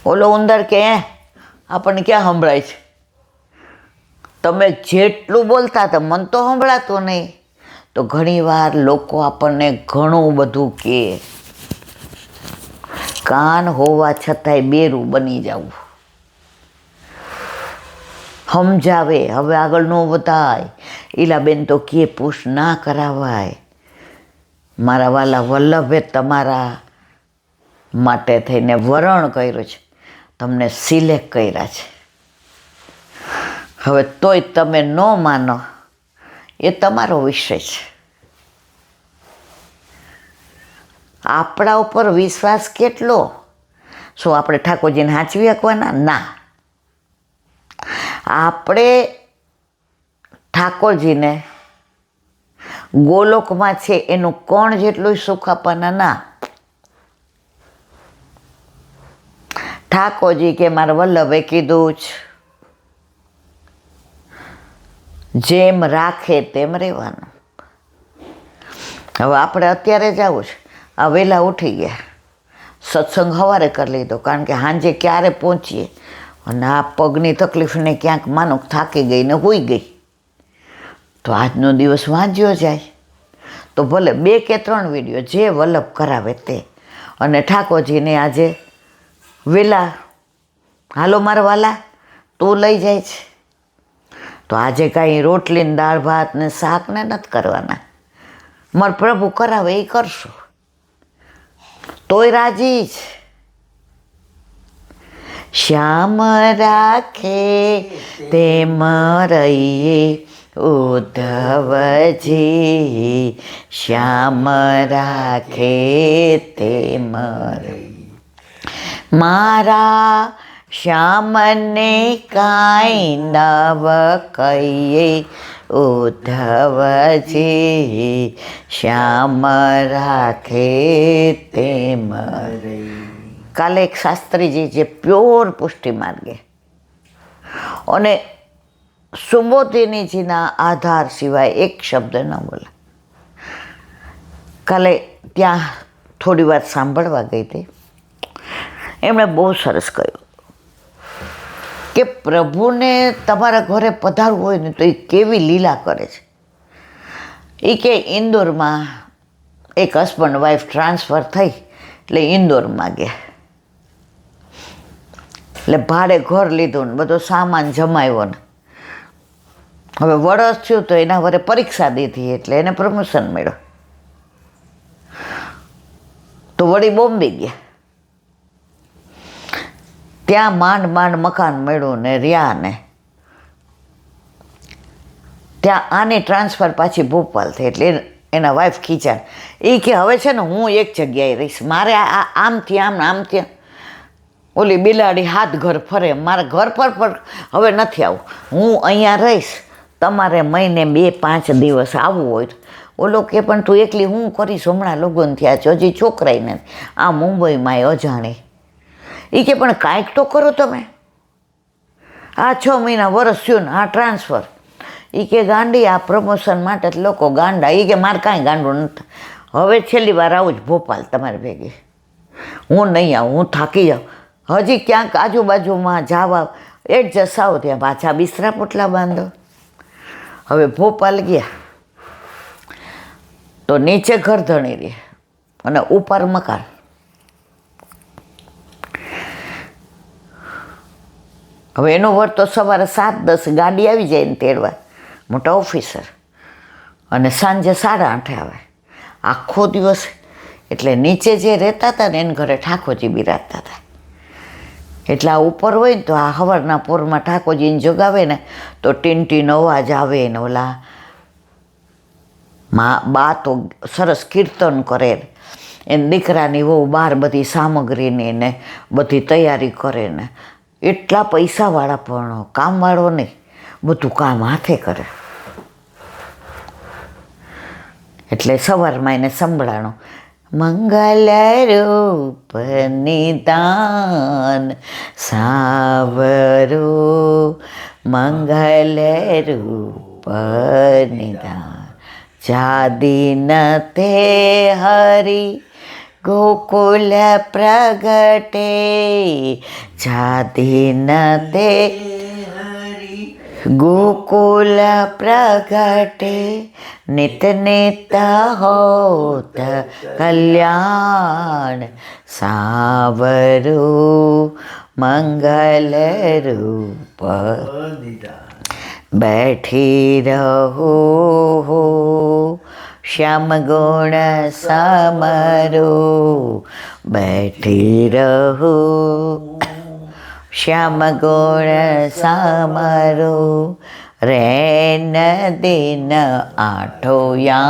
ઓલો ઉંદર કે આપણને ક્યાં સંભળાય છે? તમે જેટલું બોલતા હતા મને તો સંભળાતું નહીં. તો ઘણીવાર લોકો આપણને ઘણું બધું કહે, કાન હોવા છતાંય બેરું બની જવું. સમજાવે હવે આગળ ન વધાય, ઈલાબેન તો કે પુશ ના કરાવાય. મારા વાલા વલ્લભે તમારા માટે થઈને વરણ કર્યું છે, તમને સિલેક્ટ કર્યા છે. હવે તોય તમે ન માનો એ તમારો વિષય છે. આપણા ઉપર વિશ્વાસ કેટલો? શું આપણે ઠાકોરજીને સાચવી શકવાના? ના. આપણે ઠાકોરજીને ગોલોકમાં છે એનું કોણ જેટલું સુખ આપવાના? ના. ઠાકોરજી કે મારા વલ્લભે કીધું જ, જેમ રાખે તેમ રહેવાનું. હવે આપણે અત્યારે જવું છે, આ વહેલા ઉઠી ગયા, સત્સંગ સવારે કરી લીધો, કારણ કે સાંજે ક્યારે પહોંચીએ અને આ પગની તકલીફને ક્યાંક માનો થાકી ગઈ ને હોઈ ગઈ તો આજનો દિવસ વાંચ્યો જાય. તો ભલે 2 કે 3 વિડીયો જે વલ્લભ કરાવે તે. અને ઠાકોરજીને આજે વહેલા હાલો મારા વાલા તું લઈ જાય છે, તો આજે કાંઈ રોટલી ને દાળ ભાત ને શાક ને નથી કરવાના. મારા પ્રભુ કરાવે એ કરશું, તોય રાજી જ. શ્યામ રાખે તેમ રહીએ ઉદ્ધવજી, શ્યામ રાખે તેમ રહીએ. મારા શ્યામને કાંઈ નવ કહીએ ઉદ્ધવજી, શ્યામ રાખે તેમ રહીએ. કાલે એક શાસ્ત્રીજી જે પ્યોર પુષ્ટિ માર્ગે અને સુબોધિનીજીના આધાર સિવાય એક શબ્દ ન બોલે. કાલે ત્યાં થોડી વાર સાંભળવા ગઈ હતી. એમણે બહુ સરસ કહ્યું કે પ્રભુને તમારા ઘરે પધારવું હોય ને તો એ કેવી લીલા કરે છે. એ કે ઇન્દોરમાં એક હસબન્ડ વાઈફ ટ્રાન્સફર થઈ એટલે ઇન્દોરમાં ગયા, એટલે ભાડે ઘર લીધું ને બધો સામાન જમાવ્યો ને હવે વરસ થયું તો એના વરે પરીક્ષા દીધી એટલે એને પ્રમોશન મળ્યો. તો વળી બોમ્બે ગયા, ત્યાં માંડ માંડ મકાન મળ્યું ને રહ્યા ને ત્યાં આની ટ્રાન્સફર પાછી ભોપાલ થઈ એટલે એના વાઈફ ખીચાણ. એ કે હવે છે ને હું એક જગ્યાએ રહીશ, મારે આમથી આમ આમથી ઓલી બિલાડી હાથ ઘર ફરે, મારા ઘર પર હવે નથી આવું, હું અહીંયા રહીશ, તમારે મહિને 2-5 દિવસ આવવું હોય તો. ઓલો કે પણ તું એકલી હું કરીશ, હમણાં લગ્ન થયા છે, હજી છોકરાય નથી, આ મુંબઈમાં અજાણી. એ કે પણ કાંઈક તો કરો તમે, આ 6 મહિના વરસ થયું ને આ ટ્રાન્સફર. એ કે ગાંડી આ પ્રમોશન માટે લોકો ગાંડા. એ કે મારે કાંઈ ગાંડું નથી, હવે છેલ્લી વાર આવું જ ભોપાલ તમારી ભેગી, હું નહીં આવું, હું થાકી જાઉં. હજી ક્યાંક આજુબાજુમાં જવા એડજસ્ટ આવો ત્યાં પાછા બિસ્તરા પોટલા બાંધો. હવે ભોપાલ ગયા તો નીચે ઘર ધણી રહે અને ઉપર મકાન. હવે એનું વર તો સવારે 7-10 ગાડી આવી જાય ને તેડવા, મોટા ઓફિસર, અને સાંજે 8:30 આવે. આખો દિવસ એટલે નીચે જે રહેતા હતા ને એને ઘરે ઠાકોરજી બિરાજતા હતા. એટલે આ ઉપર હોય ને તો આ સવારના પોરમાં ઠાકોરજીને જગાવે ને તો ટીન અવાજ આવે ને ઓલા બા તો સરસ કીર્તન કરે, એને દીકરાની વહુ બહાર બધી સામગ્રીની ને બધી તૈયારી કરે ને. એટલા પૈસાવાળા પણ કામવાળો નહીં, બધું કામ હાથે કરે. એટલે સવારમાં એને સંભળાણું, મંગલ રૂપ નિદાન સાવરો, મંગલ રૂપ નિદાન, જાદી ન તે હરી ગોકુલ પ્રગટે જાધીન તે ગોકુલ પ્રગટે નિત નિત હોત કલ્યાણ સાવરું મંગલ રૂપ बैठी रहो श्याम गुण समरो बैठी रहो श्याम गुण समरो रैन दिन आठो या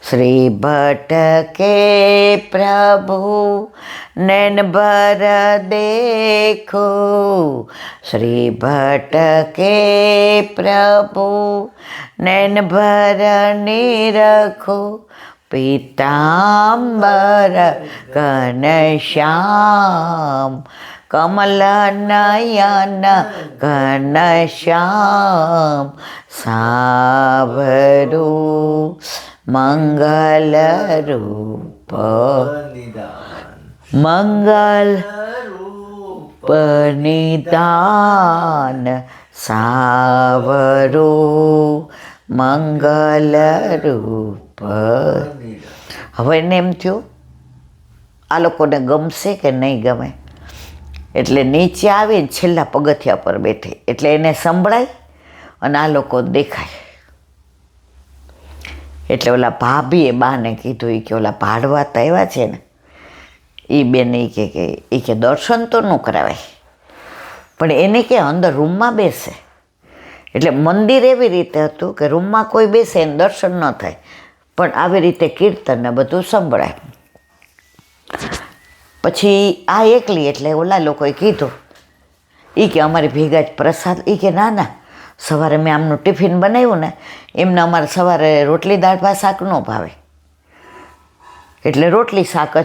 श्री भट्ट के प्रभु नैन भर देखो श्री भट्ट के प्रभु नैन भर निरखो पीताम्बर घनश्याम कमल नयन घनश्याम सावरो मंगल रूप मंगल निदान सावरो મંગલ રૂપ. હવે એને એમ થયું આ લોકોને ગમશે કે નહીં ગમે, એટલે નીચે આવીને છેલ્લા પગથિયા પર બેઠી, એટલે એને સંભળાય અને આ લોકો દેખાય. એટલે ઓલા ભાભીએ બાને કીધું, એ કે ઓલા ભાડવા તો આવ્યા છે ને, એ બેન એ કે દર્શન તો ન કરાવાય, પણ એને કે અંદર રૂમમાં બેસે. એટલે મંદિર એવી રીતે હતું કે રૂમમાં કોઈ બેસે એને દર્શન ન થાય, પણ આવી રીતે કીર્તન ને બધું સંભળાય. પછી આ એકલી, એટલે ઓલા લોકોએ કીધું, એ કે અમારી ભેગા જ પ્રસાદ, એ કે ના ના, સવારે મેં આમનું ટિફિન બનાવ્યું ને, એમને અમારે સવારે રોટલી દાળ ભાત શાક ન ભાવે, એટલે રોટલી શાક જ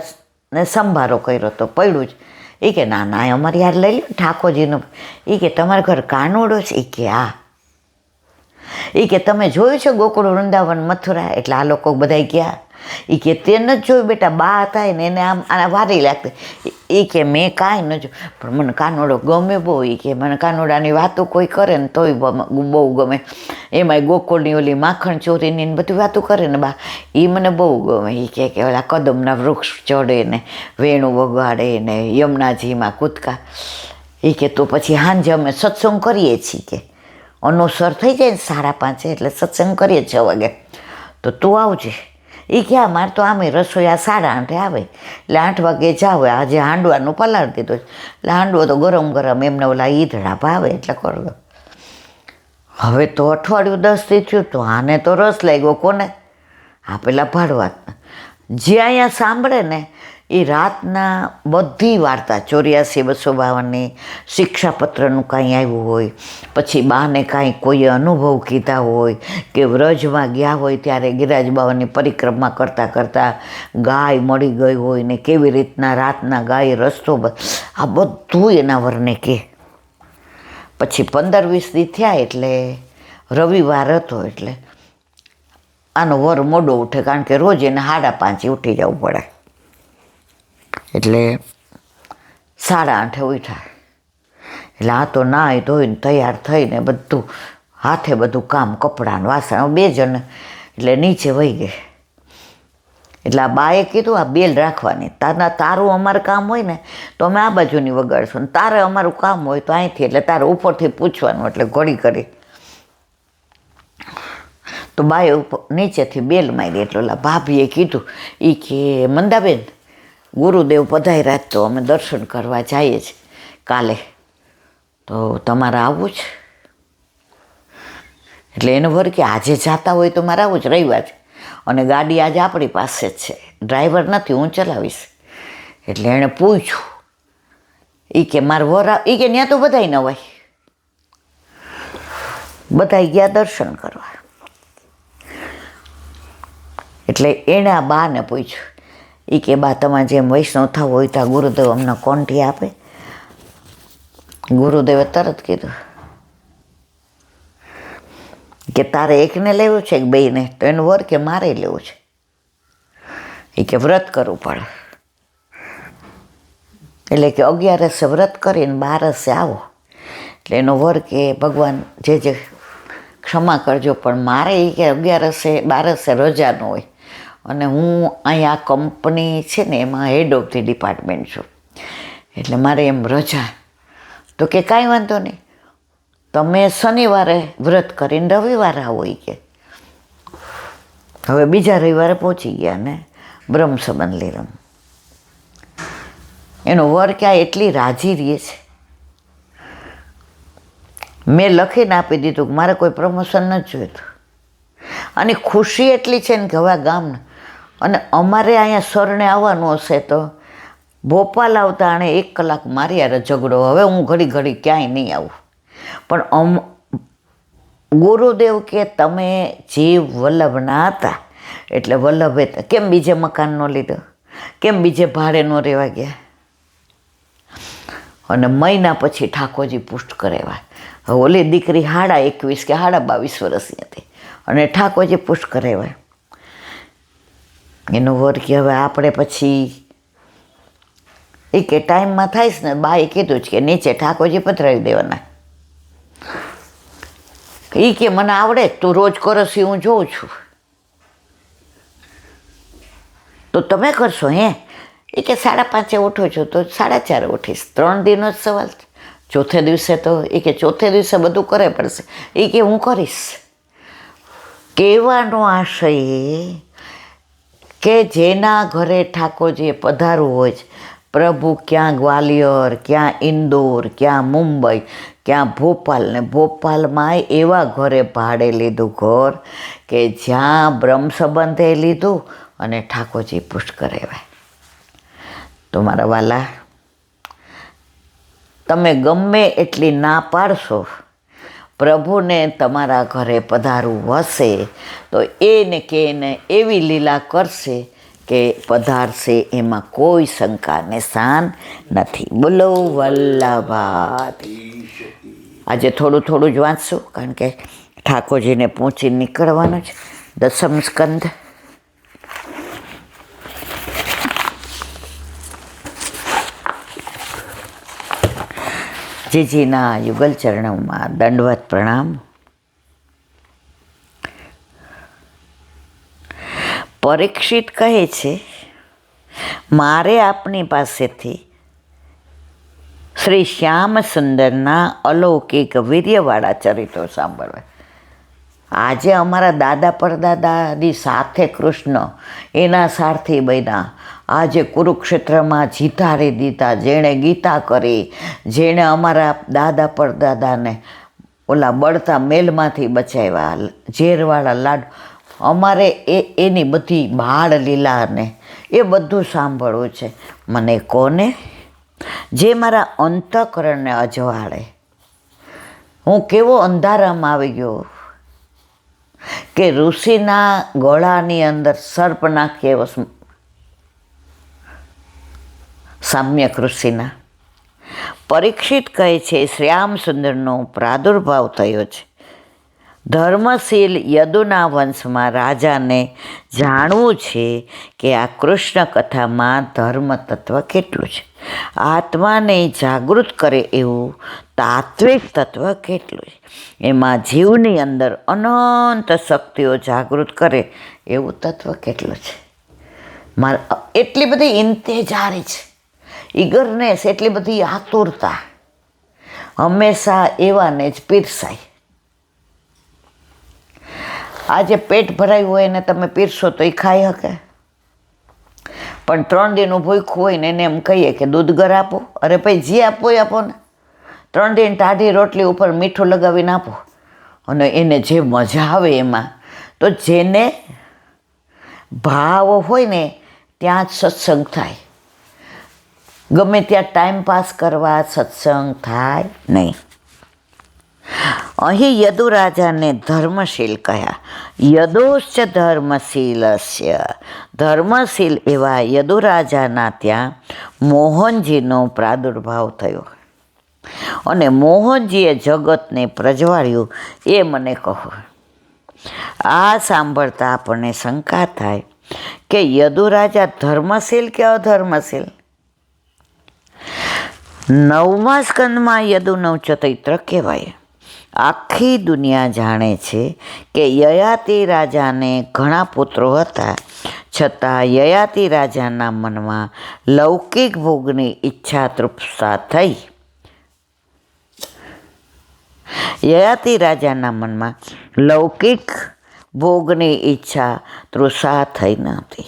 ને સંભારો કર્યો તો પડ્યું જ. એ કે ના ના, અમારે યાર લઈ લો ઠાકોરજીનું. એ કે તમારા ઘર કાનોડો છે? એ કે હા. એ કે તમે જોયું છે ગોકુળ વૃંદાવન મથુરા? એટલે આ લોકો બધા ગયા. એ કે તે નથી જોયું બેટા, બા હતા ને એને આમ આના વારી લાગતી. એ કે મેં કાંઈ ન જોયું, પણ મને કાનોડો ગમે બહુ. એ કે મને કાનોડાની વાતો કોઈ કરે ને તોય બહુ ગમે. એમાંય ગોકુળની ઓલી માખણ ચોરીની ને બધી વાતો કરે ને બા, એ મને બહુ ગમે. એ કે ઓલા કદમના વૃક્ષ ચડે ને વેણું વગાડે ને યમુનાજીમાં કૂદકા. એ કે તો પછી સાંજે અમે સત્સંગ કરીએ છીએ, કે અનુસર થઈ જાય ને 5:30, એટલે સત્સંગ કરીએ 6 વાગે, તો તું આવજે. એ ક્યાં, મારે તો આમે રસોઈયા 8:30 આવે, એટલે 8 વાગે જાવ. આજે હાંડવાનું પલાળી દીધું, એટલે હાંડવો તો ગરમ ગરમ એમને ઓલા ઈદડા ભાવે એટલે કરો. હવે તો અઠવાડિયું 10 દી થયું, તો આને તો રસ લાગ્યો. કોને? આ પેલા ભાડવા. જે અહીંયા સાંભળે ને એ રાતના બધી વાર્તા 84-252 શિક્ષાપત્રનું કાંઈ આવ્યું હોય, પછી બાને કાંઈ કોઈએ અનુભવ કીધા હોય, કે વ્રજમાં ગયા હોય ત્યારે ગિરિરાજ બાવાની પરિક્રમા કરતાં કરતાં ગાય મળી ગઈ હોય ને કેવી રીતના રાતના ગાય રસ્તો, આ બધું એના વરને કહે. પછી 15-20 દી થયા, એટલે રવિવાર હતો, એટલે આનો વર મોડો ઉઠે, કારણ કે રોજ એને 5:30 ઉઠી જવું પડે. એટલે 8:30 ઉઠ્યા. એટલે આ તો નાહી ધોઈને તૈયાર થઈને બધું હાથે બધું કામ, કપડાં વાસણ, 2 જણ એટલે નીચે વહી ગઈ. એટલે આ બાએ કીધું આ બેલ રાખવાની, તારું અમારું કામ હોય ને તો અમે આ બાજુની વગાડશું, ને તારે અમારું કામ હોય તો અહીંથી, એટલે તારે ઉપરથી પૂછવાનું. એટલે ઘડી કરી તો બાએ ઉપર નીચેથી બેલ મારી. એટલે ઓલા ભાભીએ કીધું, એ કે મંદાબેન ગુરુદેવ પધાર્યા તો અમે દર્શન કરવા જઈએ છીએ કાલે, તો તમારે આવવું છે? એટલે એને વર કે આજે જતા હોય તો મારે આવું જ, રવિવાર છે અને ગાડી આજે આપણી પાસે જ છે, ડ્રાઈવર નથી, હું ચલાવીશ. એટલે એણે પૂછ્યું, એ કે મારે વર, એ કે ત્યાં તો બધાય ન હોય. બધાય ગયા દર્શન કરવા. એટલે એણે આ બાને પૂછ્યું, એ કે બા તમારે જેમ વૈષ્ણવ થવું હોય તો ગુરુદેવ અમને કોન્ટી આપે? ગુરુદેવે તરત કીધું કે તારે એકને લેવું છે કે બેયને? તો એનું વર કે મારે લેવું છે. એ કે વ્રત કરવું પડે. એટલે કે 11 વ્રત કરીને 12 આવો. એટલે એનો વર કે ભગવાન જે ક્ષમા કરજો, પણ મારે એ કે 11 રજા ન હોય, અને હું અહીંયા કંપની છે ને એમાં હેડ ઓફ ધી ડિપાર્ટમેન્ટ છું, એટલે મારે એમ રજા. તો કે કાંઈ વાંધો નહીં, તમે શનિવારે વ્રત કરીને રવિવારે આવો. કે હવે બીજા રવિવારે પહોંચી ગયા ને બ્રહ્મ સંબંધ લીરમ. એનો વર ક્યાં એટલી રાજી રહે છે. મેં લખીને આપી દીધું કે મારે કોઈ પ્રમોશન નથી જોઈતું. અને ખુશી એટલી છે ને કે હવે ગામના, અને અમારે અહીંયા સરને આવવાનું હશે તો ભોપાલ આવતા આણે 1 કલાક મારી યાર ઝઘડો. હવે હું ઘડી ઘડી ક્યાંય નહીં આવું, પણ ગુરુદેવ કે તમે જીવ વલ્લભના હતા, એટલે વલ્લભે કેમ બીજે મકાન ન લીધો, કેમ બીજે ભાડે ન રહેવા ગયા. અને મહિના પછી ઠાકોરજી પુષ્ટ કરાવ્યા. હવે ઓલી દીકરી 21.5 કે 22 વર્ષની હતી, અને ઠાકોરજી પુષ્ટ કરાવ્યા. એનો વર કે હવે આપણે પછી એ કે ટાઈમમાં થાયશ ને, બાએ કીધું જ કે નીચે ઠાકોરજી પધરાવી દેવાના. એ કે મને આવડે, તું રોજ કરસ હું જોઉં છું, તો તમે કરશો હે? એ કે 5:30 ઉઠો છો તો 4:30 ઉઠીશ. 3 દિનનો જ સવાલ. ચોથે દિવસે તો એ કે ચોથે દિવસે બધું કરે પડશે. એ કે હું કરીશ. કહેવાનો આશય કે જેના ઘરે ઠાકોરજીએ પધારવું હોય છે, પ્રભુ ક્યાં ગ્વાલિયર, ક્યાં ઇન્દોર, ક્યાં મુંબઈ, ક્યાં ભોપાલ, ને ભોપાલમાં એવા ઘરે ભાડે લીધું ઘર કે જ્યાં બ્રહ્મ સંબંધે લીધું અને ઠાકોરજી પુષ્ટ કરાવ્યા. તો મારા વાલા, તમે ગમે એટલી ના પાડશો, પ્રભુને તમારા ઘરે પધારવું હશે તો એને કે એને એવી લીલા કરશે કે પધારશે, એમાં કોઈ શંકા ને શાન નથી. બોલો વલ્લભાધીશ. આજે થોડું થોડું જ વાંચશું, કારણ કે ઠાકોરજીને પહોંચી નીકળવાનું છે. 10મ સ્કંદ. જીજીના યુગલ ચરણોમાં દંડવત પ્રણામ. પરીક્ષિત કહે છે, મારે આપની પાસેથી શ્રી શ્યામ સુંદરના અલૌકિક વીર્યવાળા ચરિત્રો સાંભળવા. આજે અમારા દાદા પરદાદાની સાથે કૃષ્ણ એના સારથી બન્યા. આજે કુરુક્ષેત્રમાં જીતાડી દીધા, જેણે ગીતા કરી, જેણે અમારા દાદા પરદાદાને ઓલા બળતા મેલમાંથી બચાવ્યા, ઝેરવાળા લાડુ, અમારે એની બધી બાળ લીલાને એ બધું સાંભળવું છે. મને કોને? જે મારા અંતઃકરણને અજવાળે. હું કેવો અંધારામાં આવી ગયો કે ઋષિના ગળાની અંદર સર્પ નાખીએ, સામ્યક ઋષિના. પરીક્ષિત કહે છે, શ્યામ સુંદરનો પ્રાદુર્ભાવ થયો છે. ધર્મશીલ યદુના વંશમાં રાજાને જાણવું છે કે આ કૃષ્ણ કથામાં ધર્મ તત્વ કેટલું છે, આત્માને જાગૃત કરે એવું તાત્વિક તત્વ કેટલું છે, એમાં જીવની અંદર અનંત શક્તિઓ જાગૃત કરે એવું તત્વ કેટલું છે. મારે એટલી બધી ઇંતેજારી છે, ઈગરનેસ, એટલી બધી આતુરતા, હંમેશા એવાને જ પીરસાય. આજે પેટ ભરાયું હોય ને તમે પીરસો તો એ ખાઈ શકે, પણ 3 દિનનું ભૂખ્યું હોય ને એને એમ કહીએ કે દૂધ ગર આપો, અરે ભાઈ જે આપો એ આપો ને. 3 દિન ટાઢી રોટલી ઉપર મીઠું લગાવીને આપો, અને એને જે મજા આવે એમાં. તો જેને ભાવ હોય ને ત્યાં જ સત્સંગ થાય. ગમે ત્યાં ટાઈમ પાસ કરવા સત્સંગ થાય નહીં. અહીં યદુ રાજાને ધર્મશીલ કહ્યા. યદોશ્ચ ધર્મશીલસ્ય. ધર્મશીલ એવા યદુ રાજાના ત્યાં મોહનજીનો પ્રાદુર્ભાવ થયો, અને મોહનજીએ જગતને પ્રજ્વાળ્યું એ મને કહો. આ સાંભળતા આપણને શંકા થાય કે યદુ રાજા ધર્મશીલ કે અધર્મશીલ? 9મા સ્કંદમાં યદુનું ચરિત્ર કહેવાય. આખી દુનિયા જાણે છે કે યયાતિ રાજાને ઘણા પુત્રો હતા, છતાં યયાતિ રાજાના મનમાં લૌકિક ભોગની ઈચ્છા તૃપ્તા થઈ. યયાતિ રાજાના મનમાં લૌકિક ભોગની ઈચ્છા તૃષા થઈ નથી.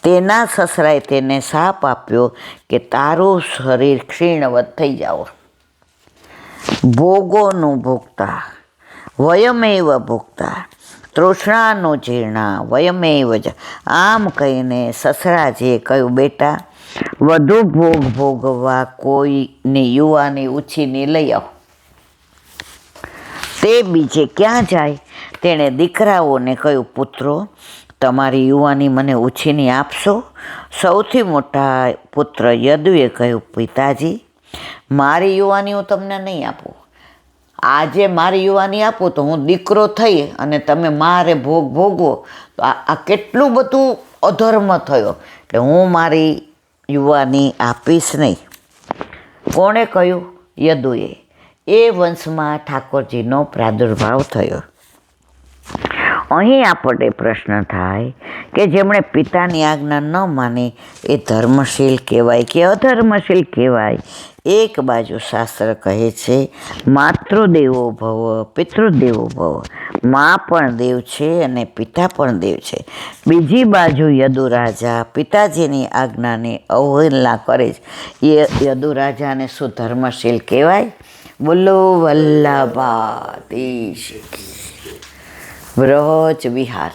તેના સસરાએ તેને શાપ આપ્યો કે તારું શરીર ક્ષીણવત થઈ જાવ. ભોગોનું ભોગતા વયમેવ ભોગતા તૃષ્ણાનું જીર્ણા વયમેવ જ. આમ કહીને સસરાજીએ કહ્યું, બેટા, વધુ ભોગ ભોગવવા કોઈની યુવાની ઉછીની લઈ આવો. તે બીજે ક્યાં જાય? તેણે દીકરાઓને કહ્યું, પુત્રો, તમારી યુવાની મને ઉછીની આપશો? સૌથી મોટા પુત્ર યદુએ કહ્યું, પિતાજી, મારી યુવાની હું તમને નહીં આપું. આજે મારી યુવાની આપું તો હું દીકરો થઈ અને તમે મારે ભોગ ભોગવો તો આ કેટલું બધું અધર્મ થયો, એટલે હું મારી યુવાની આપીશ નહીં. કોણે કહ્યું? યદુએ. એ વંશમાં ઠાકોરજીનો પ્રાદુર્ભાવ થયો. અહીં આપણને પ્રશ્ન થાય કે જેમણે પિતાની આજ્ઞા ન માની એ ધર્મશીલ કહેવાય કે અધર્મશીલ કહેવાય? એક બાજુ શાસ્ત્ર કહે છે માતૃદેવો ભવ પિતૃદેવો ભવ, મા પણ દેવ છે અને પિતા પણ દેવ છે. બીજી બાજુ યદુ રાજા પિતાજીની આજ્ઞાની અવહેલના કરે છે. એ યદુ રાજાને શું ધર્મશીલ કહેવાય? બોલો વલ્લભાધીશ. વ્રજ વિહાર.